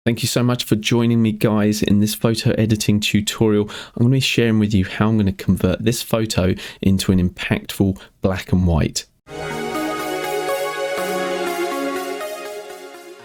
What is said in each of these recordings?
Thank you so much for joining me, guys. In this photo editing tutorial, I'm going to be sharing with you how I'm going to convert this photo into an impactful black and white.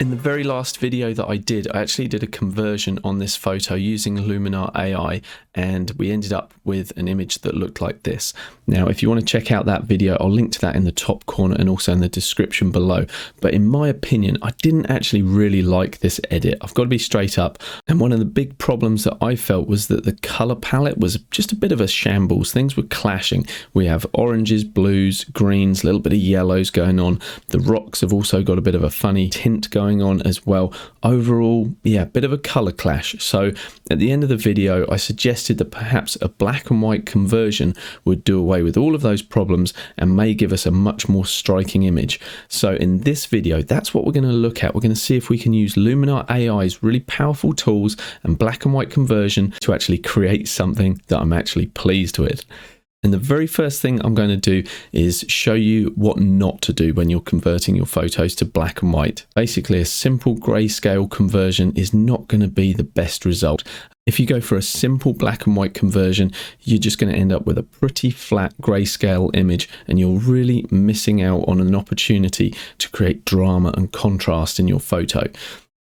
In the very last video that I actually did a conversion on this photo using Luminar AI, and we ended up with an image that looked like this. Now, if you want to check out that video, I'll link to that in the top corner and also in the description below. But in my opinion, I didn't actually really like this edit. I've got to be straight up. And one of the big problems that I felt was that the color palette was just a bit of a shambles. Things were clashing. We have oranges, blues, greens, a little bit of yellows going on. The rocks have also got a bit of a funny tint going on as well. Overall, yeah, a bit of a color clash. So at the end of the video, I suggested that perhaps a black and white conversion would do away with all of those problems and may give us a much more striking image. So in this video, that's what we're going to look at. We're going to see if we can use Luminar AI's really powerful tools and black and white conversion to actually create something that I'm actually pleased with. And the very first thing I'm going to do is show you what not to do when you're converting your photos to black and white. Basically, a simple grayscale conversion is not going to be the best result. If you go for a simple black and white conversion, you're just going to end up with a pretty flat grayscale image, and you're really missing out on an opportunity to create drama and contrast in your photo.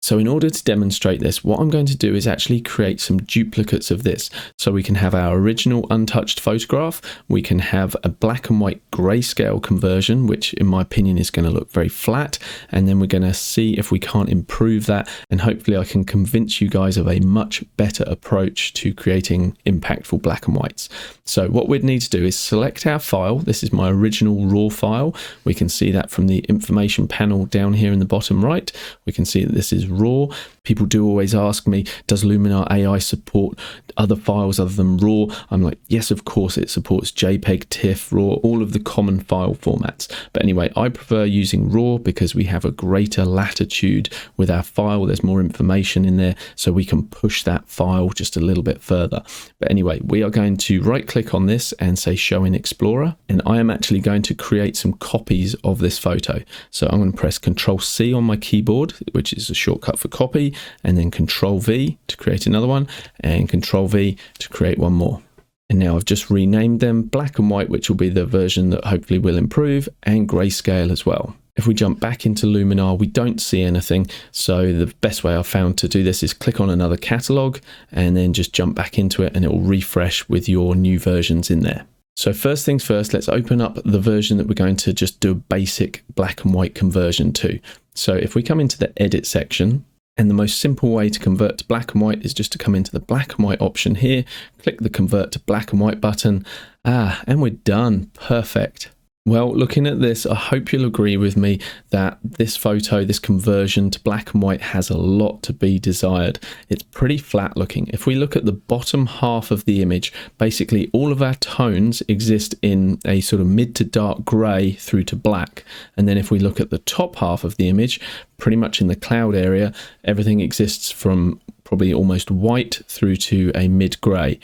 So in order to demonstrate this, what I'm going to do is actually create some duplicates of this. So we can have our original untouched photograph, we can have a black and white grayscale conversion, which in my opinion is going to look very flat, and then we're going to see if we can't improve that, and hopefully I can convince you guys of a much better approach to creating impactful black and whites. So what we'd need to do is select our file. This is my original raw file. We can see that from the information panel down here in the bottom right. We can see that this is raw. People do always ask me, does Luminar AI support other files other than raw? I'm like, yes, of course it supports JPEG, TIFF, RAW, all of the common file formats. But anyway, I prefer using raw because we have a greater latitude with our file. There's more information in there, so we can push that file just a little bit further. But anyway, we are going to right click on this and say show in Explorer, and I am actually going to create some copies of this photo. So I'm going to press Ctrl+C on my keyboard, which is a shortcut for copy, and then Ctrl+V to create another one, and Ctrl+V to create one more. And now I've just renamed them black and white, which will be the version that hopefully will improve, and grayscale as well. If we jump back into Luminar, we don't see anything. So the best way I've found to do this is click on another catalog and then just jump back into it, and it will refresh with your new versions in there. So first things first, let's open up the version that we're going to just do a basic black and white conversion to. So if we come into the edit section, and the most simple way to convert to black and white is just to come into the black and white option here, click the convert to black and white button, and we're done. Perfect. Well, looking at this, I hope you'll agree with me that this photo, this conversion to black and white, has a lot to be desired. It's pretty flat looking. If we look at the bottom half of the image, basically all of our tones exist in a sort of mid to dark grey through to black. And then if we look at the top half of the image, pretty much in the cloud area, everything exists from probably almost white through to a mid grey.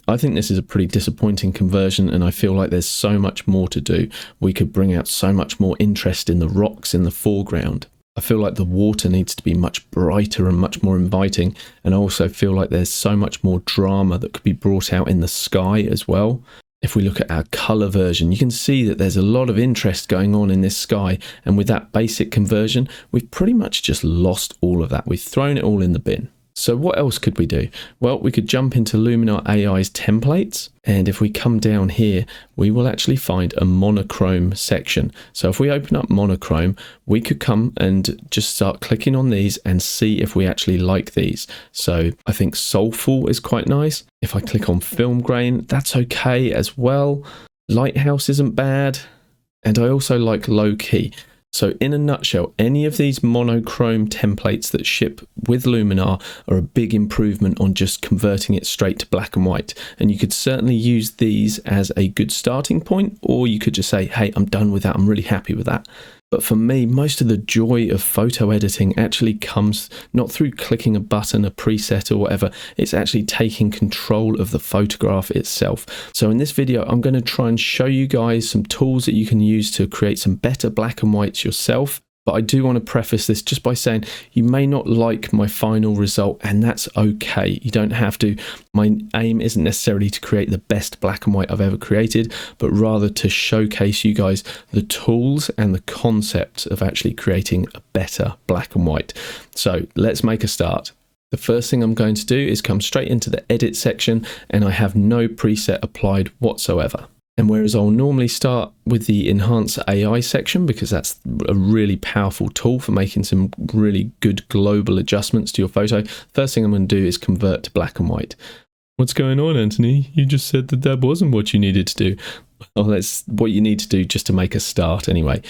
I think this is a pretty disappointing conversion, and I feel like there's so much more to do. We could bring out so much more interest in the rocks in the foreground. I feel like the water needs to be much brighter and much more inviting, and I also feel like there's so much more drama that could be brought out in the sky as well. If we look at our color version, you can see that there's a lot of interest going on in this sky, and with that basic conversion, we've pretty much just lost all of that. We've thrown it all in the bin. So what else could we do? Well, we could jump into Luminar AI's templates, and if we come down here, we will actually find a monochrome section. So if we open up monochrome, we could come and just start clicking on these and see if we actually like these. So I think soulful is quite nice. If I click on film grain, that's okay as well. Lighthouse isn't bad. And I also like low key. So in a nutshell, any of these monochrome templates that ship with Luminar are a big improvement on just converting it straight to black and white. And you could certainly use these as a good starting point, or you could just say, hey, I'm done with that. I'm really happy with that. But for me, most of the joy of photo editing actually comes not through clicking a button, a preset or whatever. It's actually taking control of the photograph itself. So in this video, I'm going to try and show you guys some tools that you can use to create some better black and whites yourself. But I do want to preface this just by saying you may not like my final result, and that's okay. You don't have to. My aim isn't necessarily to create the best black and white I've ever created, but rather to showcase you guys the tools and the concept of actually creating a better black and white. So let's make a start. The first thing I'm going to do is come straight into the edit section, and I have no preset applied whatsoever. And whereas I'll normally start with the Enhance AI section, because that's a really powerful tool for making some really good global adjustments to your photo, first thing I'm going to do is convert to black and white. What's going on, Anthony? You just said that that wasn't what you needed to do. Well, that's what you need to do just to make a start anyway.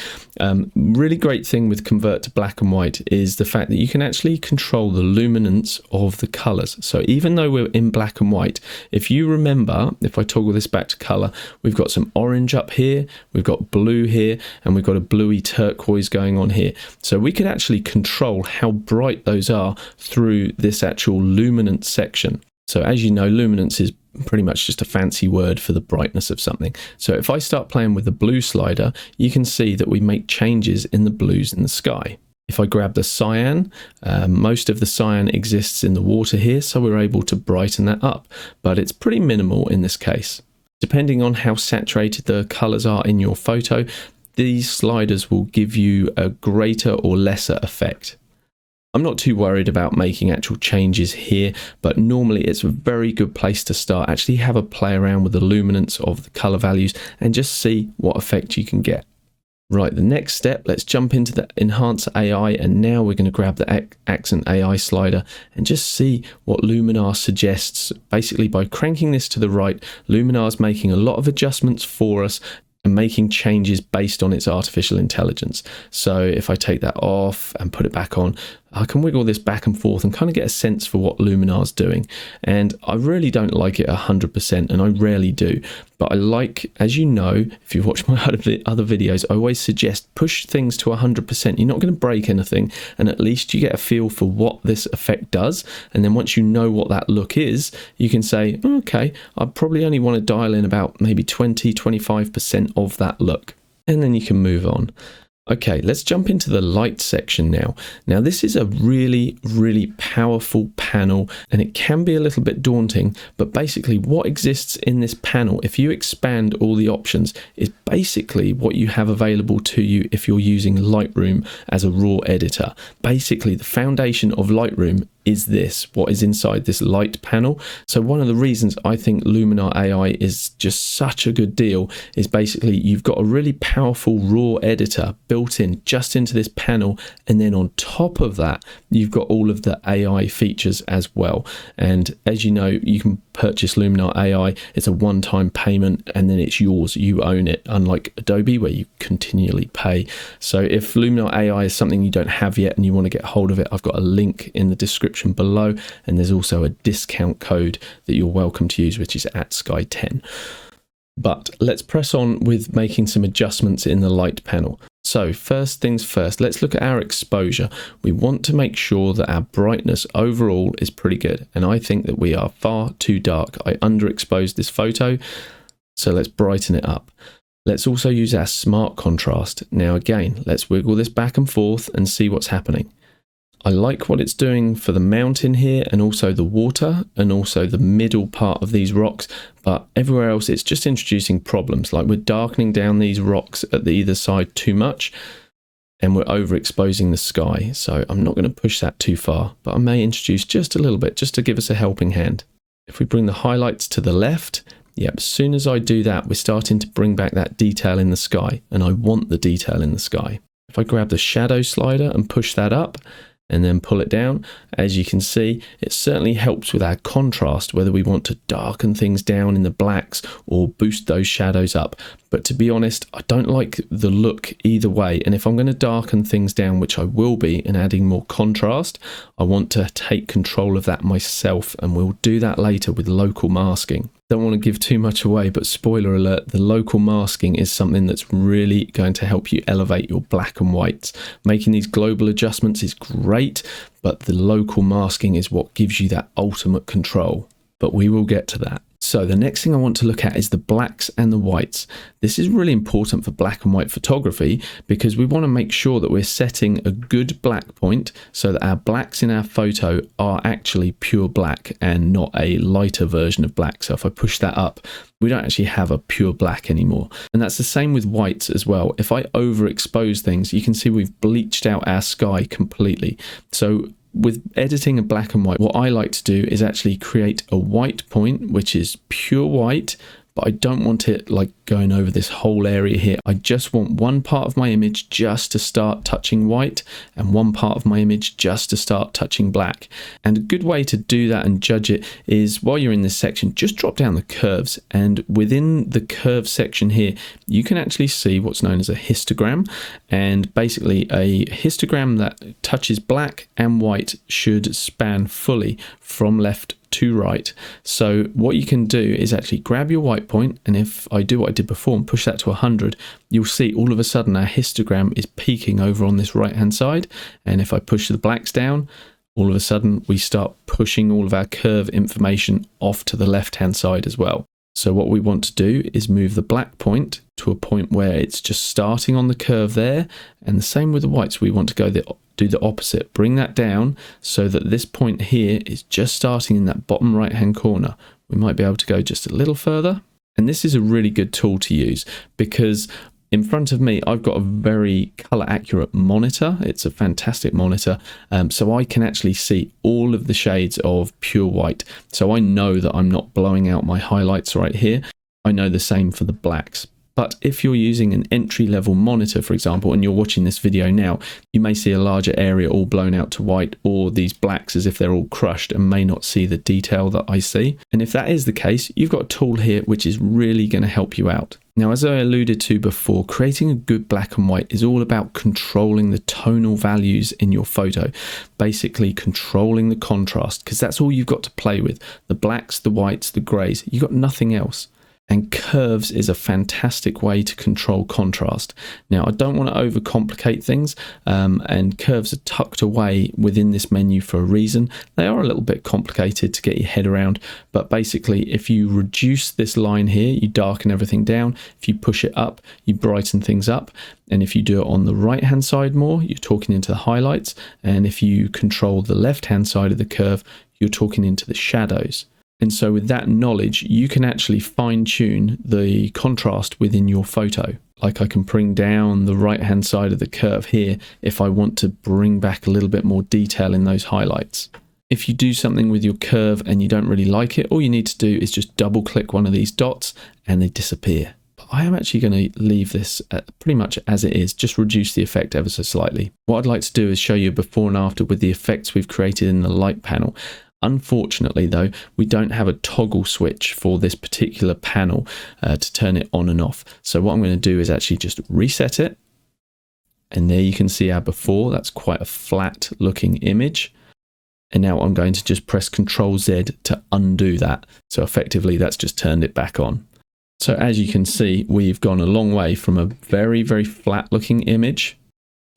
Really great thing with convert to black and white is the fact that you can actually control the luminance of the colors. So even though we're in black and white, if you remember, if I toggle this back to color, we've got some orange up here, we've got blue here, and we've got a bluey turquoise going on here. So we could actually control how bright those are through this actual luminance section. So as you know, luminance is pretty much just a fancy word for the brightness of something. So if I start playing with the blue slider, you can see that we make changes in the blues in the sky. If I grab the cyan, most of the cyan exists in the water here, so we're able to brighten that up, but it's pretty minimal in this case. Depending on how saturated the colors are in your photo, these sliders will give you a greater or lesser effect. I'm not too worried about making actual changes here, but normally it's a very good place to start. Actually have a play around with the luminance of the color values and just see what effect you can get. Right, the next step, let's jump into the Enhance AI, and now we're going to grab the Accent AI slider and just see what Luminar suggests. Basically, by cranking this to the right, Luminar's making a lot of adjustments for us and making changes based on its artificial intelligence. So if I take that off and put it back on, I can wiggle this back and forth and kind of get a sense for what Luminar's doing. And I really don't like it 100%, and I rarely do. But I like, as you know, if you've watched my other videos, I always suggest push things to 100%. You're not going to break anything, and at least you get a feel for what this effect does. And then once you know what that look is, you can say, okay, I probably only want to dial in about maybe 20-25% of that look. And then you can move on. Okay, let's jump into the light section now. Now this is a really, really powerful panel, and it can be a little bit daunting, but basically what exists in this panel, if you expand all the options, is basically what you have available to you if you're using Lightroom as a raw editor. Basically, the foundation of Lightroom is this, what is inside this light panel. So one of the reasons I think Luminar AI is just such a good deal is basically you've got a really powerful raw editor built in just into this panel, and then on top of that you've got all of the AI features as well. And as you know, you can purchase Luminar AI. It's a one-time payment and then it's yours, you own it, unlike Adobe where you continually pay. So if Luminar AI is something you don't have yet and you want to get hold of it, I've got a link in the description below, and there's also a discount code that you're welcome to use, which is @Sky10. But let's press on with making some adjustments in the light panel. So first things first, let's look at our exposure. We want to make sure that our brightness overall is pretty good, and I think that we are far too dark. I underexposed this photo, so let's brighten it up. Let's also use our smart contrast. Now again, let's wiggle this back and forth and see what's happening. I like what it's doing for the mountain here, and also the water, and also the middle part of these rocks, but everywhere else it's just introducing problems. Like we're darkening down these rocks at the either side too much, and we're overexposing the sky. So I'm not going to push that too far, but I may introduce just a little bit just to give us a helping hand. If we bring the highlights to the left, yep, as soon as I do that, we're starting to bring back that detail in the sky, and I want the detail in the sky. If I grab the shadow slider and push that up, and then pull it down, as you can see, it certainly helps with our contrast, whether we want to darken things down in the blacks or boost those shadows up. But to be honest, I don't like the look either way, and if I'm going to darken things down, which I will be, and adding more contrast, I want to take control of that myself, and we'll do that later with local masking. Don't want to give too much away, but spoiler alert, the local masking is something that's really going to help you elevate your black and whites. Making these global adjustments is great, but the local masking is what gives you that ultimate control. But we will get to that. So the next thing I want to look at is the blacks and the whites. This is really important for black and white photography because we want to make sure that we're setting a good black point so that our blacks in our photo are actually pure black and not a lighter version of black. So if I push that up, we don't actually have a pure black anymore. And that's the same with whites as well. If I overexpose things, you can see we've bleached out our sky completely. So with editing a black and white, what I like to do is actually create a white point, which is pure white, but I don't want it like going over this whole area here. I just want one part of my image just to start touching white and one part of my image just to start touching black. And a good way to do that and judge it is while you're in this section, just drop down the curves, and within the curve section here, you can actually see what's known as a histogram. And basically a histogram that touches black and white should span fully from left to right. So what you can do is actually grab your white point, and if I do what I did before and push that to 100, you'll see all of a sudden our histogram is peaking over on this right hand side. And if I push the blacks down, all of a sudden we start pushing all of our curve information off to the left hand side as well. So what we want to do is move the black point to a point where it's just starting on the curve there, and the same with the whites. We want to go do the opposite, bring that down so that this point here is just starting in that bottom right hand corner. We might be able to go just a little further. And this is a really good tool to use because in front of me, I've got a very color accurate monitor. It's a fantastic monitor. So I can actually see all of the shades of pure white. So I know that I'm not blowing out my highlights right here. I know the same for the blacks. But if you're using an entry-level monitor, for example, and you're watching this video now, you may see a larger area all blown out to white, or these blacks as if they're all crushed and may not see the detail that I see. And if that is the case, you've got a tool here which is really going to help you out. Now, as I alluded to before, creating a good black and white is all about controlling the tonal values in your photo, basically controlling the contrast, because that's all you've got to play with. The blacks, the whites, the greys, you've got nothing else. And curves is a fantastic way to control contrast. Now, I don't want to overcomplicate things, and curves are tucked away within this menu for a reason. They are a little bit complicated to get your head around, but basically if you reduce this line here, you darken everything down. If you push it up, you brighten things up. And if you do it on the right hand side more, you're talking into the highlights. And if you control the left hand side of the curve, you're talking into the shadows. And so with that knowledge, you can actually fine tune the contrast within your photo. Like I can bring down the right hand side of the curve here if I want to bring back a little bit more detail in those highlights. If you do something with your curve and you don't really like it, all you need to do is just double click one of these dots and they disappear. But I am actually going to leave this pretty much as it is, just reduce the effect ever so slightly. What I'd like to do is show you a before and after with the effects we've created in the light panel. Unfortunately though, we don't have a toggle switch for this particular panel to turn it on and off. So what I'm going to do is actually just reset it. And there you can see our before. That's quite a flat looking image. And now I'm going to just press Ctrl Z to undo that. So effectively that's just turned it back on. So as you can see, we've gone a long way from a very, very flat looking image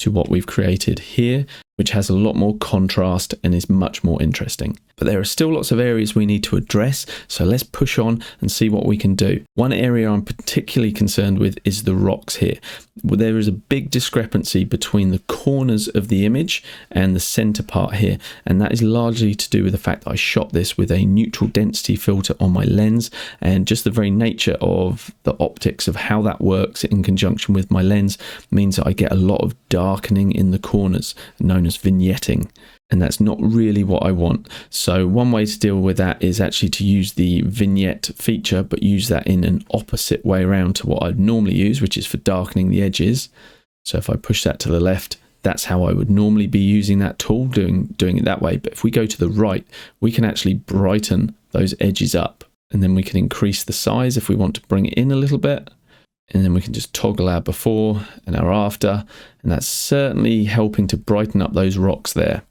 to what we've created here, which has a lot more contrast and is much more interesting. But there are still lots of areas we need to address, so let's push on and see what we can do. One area I'm particularly concerned with is the rocks here. Well, there is a big discrepancy between the corners of the image and the center part here, and that is largely to do with the fact that I shot this with a neutral density filter on my lens, and just the very nature of the optics of how that works in conjunction with my lens means that I get a lot of darkening in the corners, known as vignetting. And that's not really what I want. So one way to deal with that is actually to use the vignette feature, but use that in an opposite way around to what I'd normally use, which is for darkening the edges. So if I push that to the left, that's how I would normally be using that tool, doing it that way. But if we go to the right, we can actually brighten those edges up, and then we can increase the size if we want to bring it in a little bit. And then we can just toggle our before and our after, and that's certainly helping to brighten up those rocks there.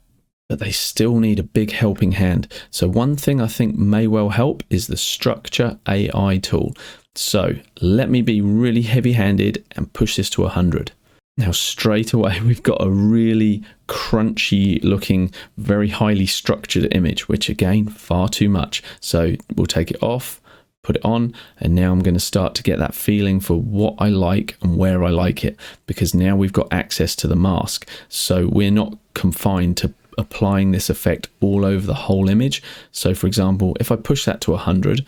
But they still need a big helping hand. So one thing I think may well help is the Structure AI tool. So let me be really heavy-handed and push this to 100. Now straight away we've got a really crunchy looking, very highly structured image, which again, far too much. So we'll take it off, put it on, and now I'm going to start to get that feeling for what I like and where I like it, because now we've got access to the mask, so we're not confined to applying this effect all over the whole image. So for example, if I push that to 100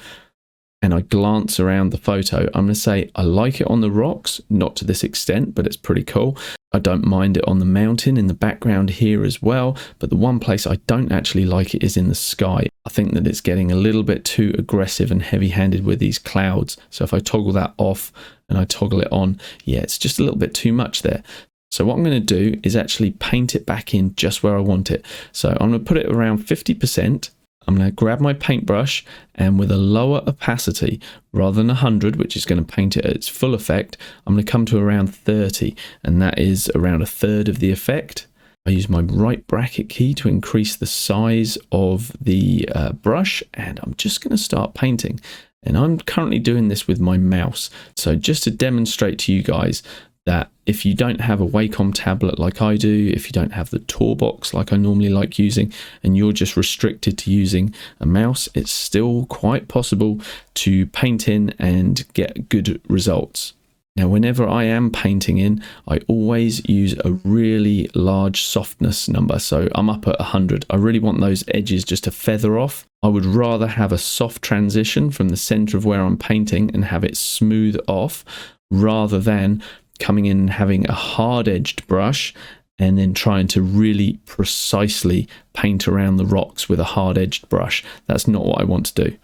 and I glance around the photo, I'm going to say I like it on the rocks, not to this extent, but it's pretty cool. I don't mind it on the mountain in the background here as well, but the one place I don't actually like it is in the sky. I think that it's getting a little bit too aggressive and heavy-handed with these clouds. So if I toggle that off and I toggle it on, yeah, it's just a little bit too much there. So what I'm going to do is actually paint it back in just where I want it. So I'm going to put it around 50%. I'm going to grab my paintbrush, and with a lower opacity, rather than 100, which is going to paint it at its full effect, I'm going to come to around 30, and that is around a third of the effect. I use my right bracket key to increase the size of the brush, and I'm just going to start painting. And I'm currently doing this with my mouse. So just to demonstrate to you guys that if you don't have a Wacom tablet like I do, if you don't have the Toolbox like I normally like using, and you're just restricted to using a mouse, it's still quite possible to paint in and get good results. Now, whenever I am painting in, I always use a really large softness number. So I'm up at 100. I really want those edges just to feather off. I would rather have a soft transition from the center of where I'm painting and have it smooth off, rather than coming in and having a hard-edged brush and then trying to really precisely paint around the rocks with a hard-edged brush. That's not what I want to do.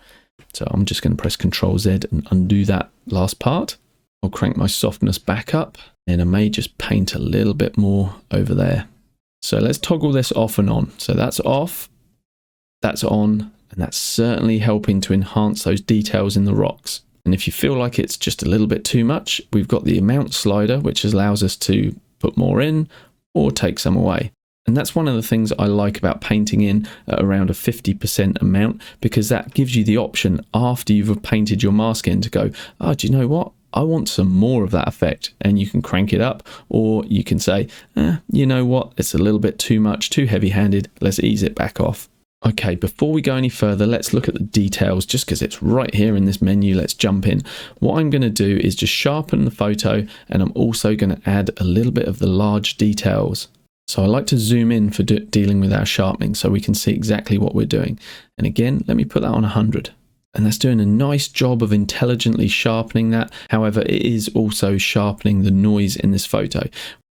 So I'm just going to press Ctrl Z and undo that last part. I'll crank my softness back up, and I may just paint a little bit more over there. So let's toggle this off and on. So that's off, that's on, and that's certainly helping to enhance those details in the rocks. And if you feel like it's just a little bit too much, we've got the amount slider, which allows us to put more in or take some away. And that's one of the things I like about painting in at around a 50% amount, because that gives you the option after you've painted your mask in to go, oh, do you know what? I want some more of that effect, and you can crank it up, or you can say, you know what? It's a little bit too much, too heavy-handed. Let's ease it back off. Okay, before we go any further, let's look at the details, just because it's right here in this menu. Let's jump in. What I'm going to do is just sharpen the photo, and I'm also going to add a little bit of the large details. So I like to zoom in for dealing with our sharpening so we can see exactly what we're doing. And again, let me put that on 100. And that's doing a nice job of intelligently sharpening that. However, it is also sharpening the noise in this photo.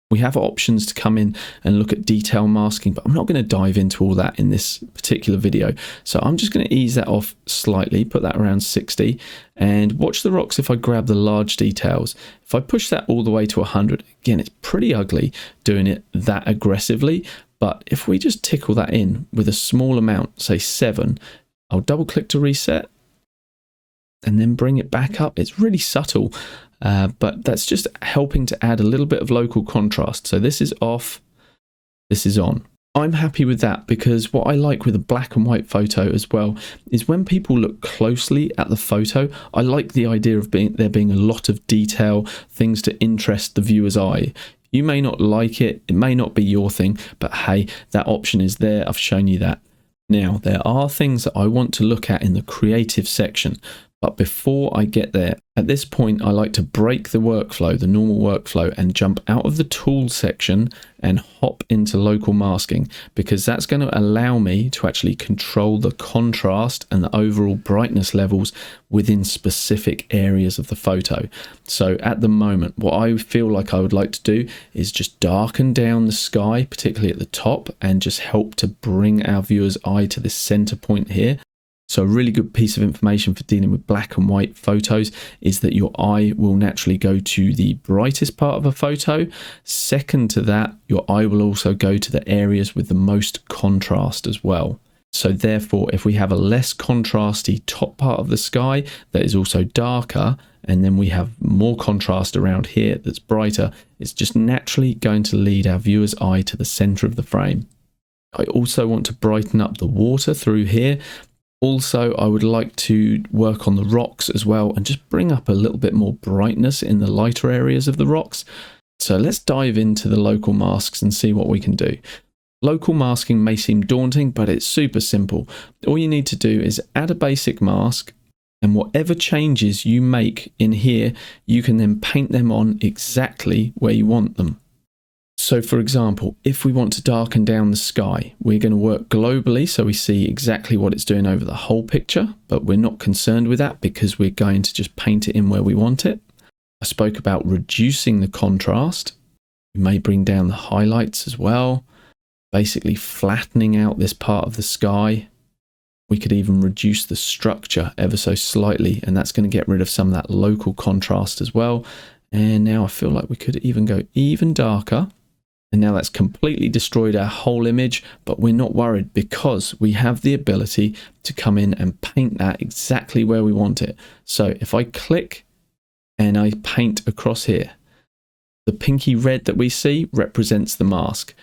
We have options to come in and look at detail masking, but I'm not going to dive into all that in this particular video. So I'm just going to ease that off slightly, put that around 60, and watch the rocks if I grab the large details. If I push that all the way to 100, again, it's pretty ugly doing it that aggressively, but if we just tickle that in with a small amount, say 7, I'll double click to reset and then bring it back up. It's really subtle. But that's just helping to add a little bit of local contrast. So this is off, this is on. I'm happy with that, because what I like with a black and white photo as well is when people look closely at the photo, I like the idea of there being a lot of detail, things to interest the viewer's eye. You may not like it, it may not be your thing, but hey, that option is there. I've shown you that. Now, there are things that I want to look at in the creative section. But before I get there, at this point, I like to break the workflow, the normal workflow, and jump out of the tools section and hop into local masking, because that's going to allow me to actually control the contrast and the overall brightness levels within specific areas of the photo. So at the moment, what I feel like I would like to do is just darken down the sky, particularly at the top, and just help to bring our viewer's eye to this center point here. So a really good piece of information for dealing with black and white photos is that your eye will naturally go to the brightest part of a photo. Second to that, your eye will also go to the areas with the most contrast as well. So therefore, if we have a less contrasty top part of the sky that is also darker, and then we have more contrast around here that's brighter, it's just naturally going to lead our viewer's eye to the center of the frame. I also want to brighten up the water through here. Also, I would like to work on the rocks as well and just bring up a little bit more brightness in the lighter areas of the rocks. So let's dive into the local masks and see what we can do. Local masking may seem daunting, but it's super simple. All you need to do is add a basic mask, And whatever changes you make in here, you can then paint them on exactly where you want them. So for example, if we want to darken down the sky, we're going to work globally so we see exactly what it's doing over the whole picture, but we're not concerned with that because we're going to just paint it in where we want it. I spoke about reducing the contrast. We may bring down the highlights as well, basically flattening out this part of the sky. We could even reduce the structure ever so slightly, and that's going to get rid of some of that local contrast as well. And now I feel like we could even go even darker. And now that's completely destroyed our whole image, but we're not worried because we have the ability to come in and paint that exactly where we want it. So if I click and I paint across here, the pinky red that we see represents the mask.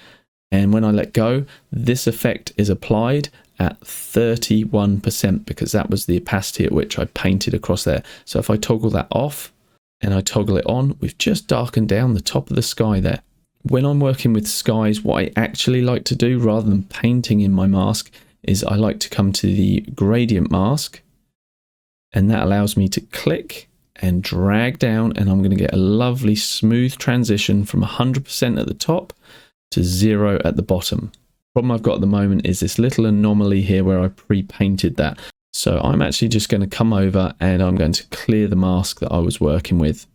And when I let go, this effect is applied at 31% because that was the opacity at which I painted across there. So if I toggle that off and I toggle it on, we've just darkened down the top of the sky there. When I'm working with skies, what I actually like to do rather than painting in my mask is I like to come to the gradient mask, and that allows me to click and drag down, and I'm going to get a lovely smooth transition from 100% at the top to 0 at the bottom. The problem I've got at the moment is this little anomaly here where I pre-painted that. So I'm actually just going to come over and I'm going to clear the mask that I was working with.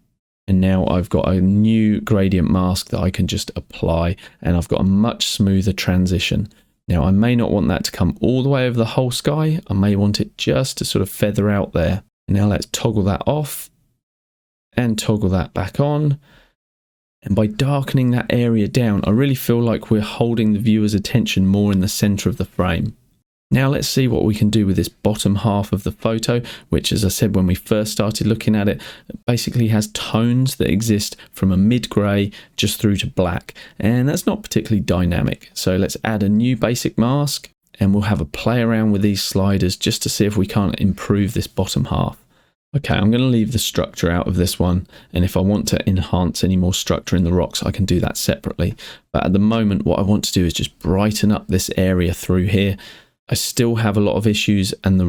And now I've got a new gradient mask that I can just apply, and I've got a much smoother transition. Now I may not want that to come all the way over the whole sky. I may want it just to sort of feather out there. Now let's toggle that off and toggle that back on. And by darkening that area down, I really feel like we're holding the viewer's attention more in the center of the frame. Now let's see what we can do with this bottom half of the photo, which, as I said when we first started looking at it, basically has tones that exist from a mid-grey just through to black. And that's not particularly dynamic. So let's add a new basic mask and we'll have a play around with these sliders just to see if we can't improve this bottom half. Okay, I'm going to leave the structure out of this one, and if I want to enhance any more structure in the rocks, I can do that separately. But at the moment, what I want to do is just brighten up this area through here. I still have a lot of issues on the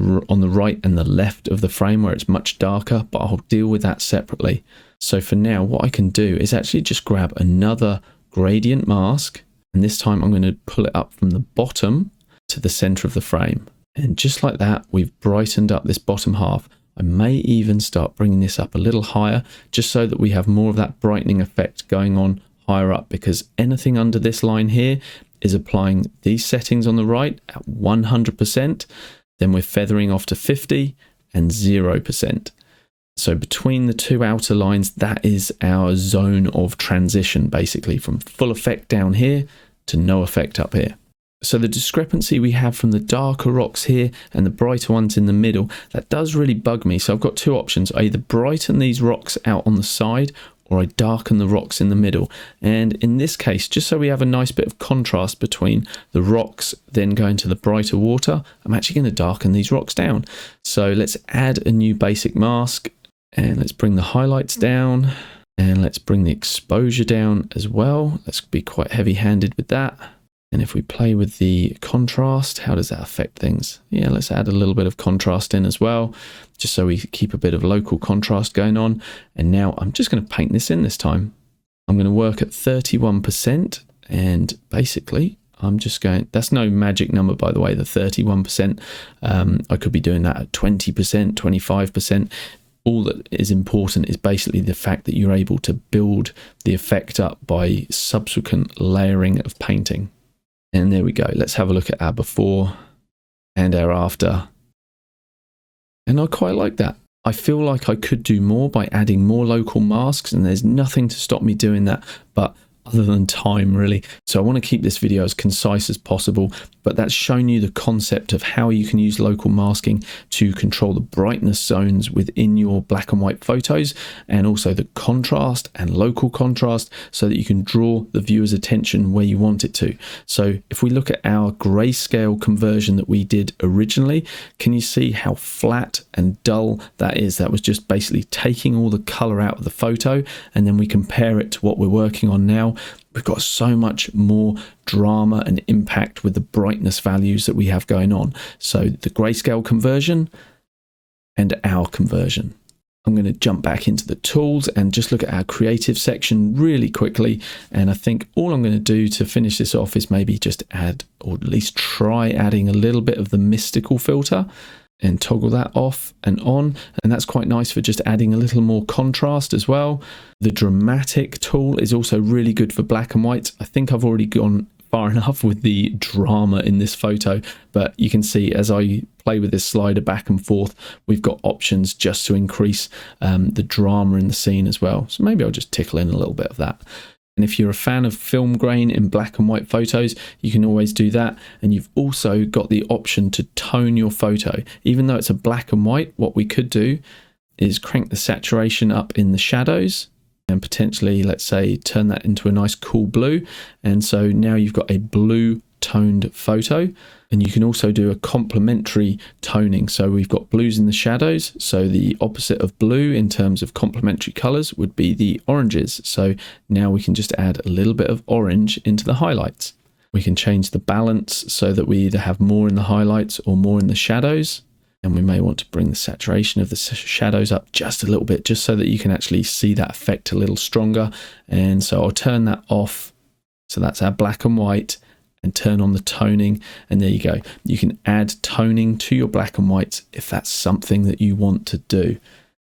right and the left of the frame where it's much darker, but I'll deal with that separately. So for now, what I can do is actually just grab another gradient mask, and this time I'm going to pull it up from the bottom to the center of the frame. And just like that, we've brightened up this bottom half. I may even start bringing this up a little higher just so that we have more of that brightening effect going on higher up, because anything under this line here is applying these settings on the right at 100%, then we're feathering off to 50 and 0%. So between the two outer lines, that is our zone of transition, basically from full effect down here to no effect up here. So the discrepancy we have from the darker rocks here and the brighter ones in the middle, that does really bug me. So I've got two options. I either brighten these rocks out on the side, or I darken the rocks in the middle. And in this case, just so we have a nice bit of contrast between the rocks then going to the brighter water, I'm actually going to darken these rocks down. So let's add a new basic mask, and let's bring the highlights down, and let's bring the exposure down as well. Let's be quite heavy-handed with that. And if we play with the contrast, how does that affect things? Yeah, let's add a little bit of contrast in as well, just so we keep a bit of local contrast going on. And now I'm just going to paint this in this time. I'm going to work at 31%, and basically I'm just going, that's no magic number, by the way, the 31%. I could be doing that at 20%, 25%. All that is important is basically the fact that you're able to build the effect up by subsequent layering of painting. And there we go. Let's have a look at our before and our after. And I quite like that. I feel like I could do more by adding more local masks, and there's nothing to stop me doing that, but other than time, really. So I want to keep this video as concise as possible, but that's shown you the concept of how you can use local masking to control the brightness zones within your black and white photos, and also the contrast and local contrast, so that you can draw the viewer's attention where you want it to. So if we look at our grayscale conversion that we did originally, can you see how flat and dull that is? That was just basically taking all the color out of the photo, and then we compare it to what we're working on now. We've got so much more drama and impact with the brightness values that we have going on. So the grayscale conversion and our conversion. I'm going to jump back into the tools and just look at our creative section really quickly. And I think all I'm going to do to finish this off is maybe just add, or at least try adding a little bit of the mystical filter and toggle that off and on. And that's quite nice for just adding a little more contrast as well. The dramatic tool is also really good for black and white. I think I've already gone far enough with the drama in this photo, but you can see as I play with this slider back and forth, we've got options just to increase the drama in the scene as well. So maybe I'll just tickle in a little bit of that. And if you're a fan of film grain in black and white photos, you can always do that. And you've also got the option to tone your photo. Even though it's a black and white, what we could do is crank the saturation up in the shadows and potentially, let's say, turn that into a nice cool blue. And so now you've got a blue toned photo. And you can also do a complementary toning. So we've got blues in the shadows. So the opposite of blue in terms of complementary colors would be the oranges. So now we can just add a little bit of orange into the highlights. We can change the balance so that we either have more in the highlights or more in the shadows. And we may want to bring the saturation of the shadows up just a little bit, just so that you can actually see that effect a little stronger. And so I'll turn that off. So that's our black and white, and turn on the toning. And there you go. You can add toning to your black and whites if that's something that you want to do.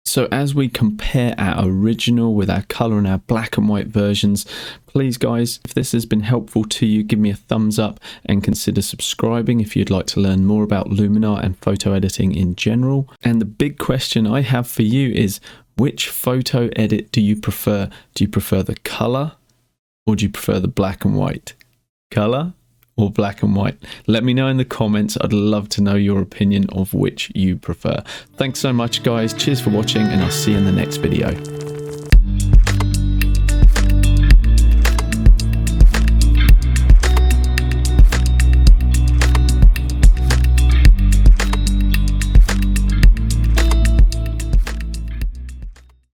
So as we compare our original with our color and our black and white versions, please guys, if this has been helpful to you, give me a thumbs up and consider subscribing if you'd like to learn more about Luminar and photo editing in general. And the big question I have for you is, which photo edit do you prefer? Do you prefer the color or do you prefer the black and white? Color or black and white? Let me know in the comments. I'd love to know your opinion of which you prefer. Thanks so much guys. Cheers for watching, and I'll see you in the next video.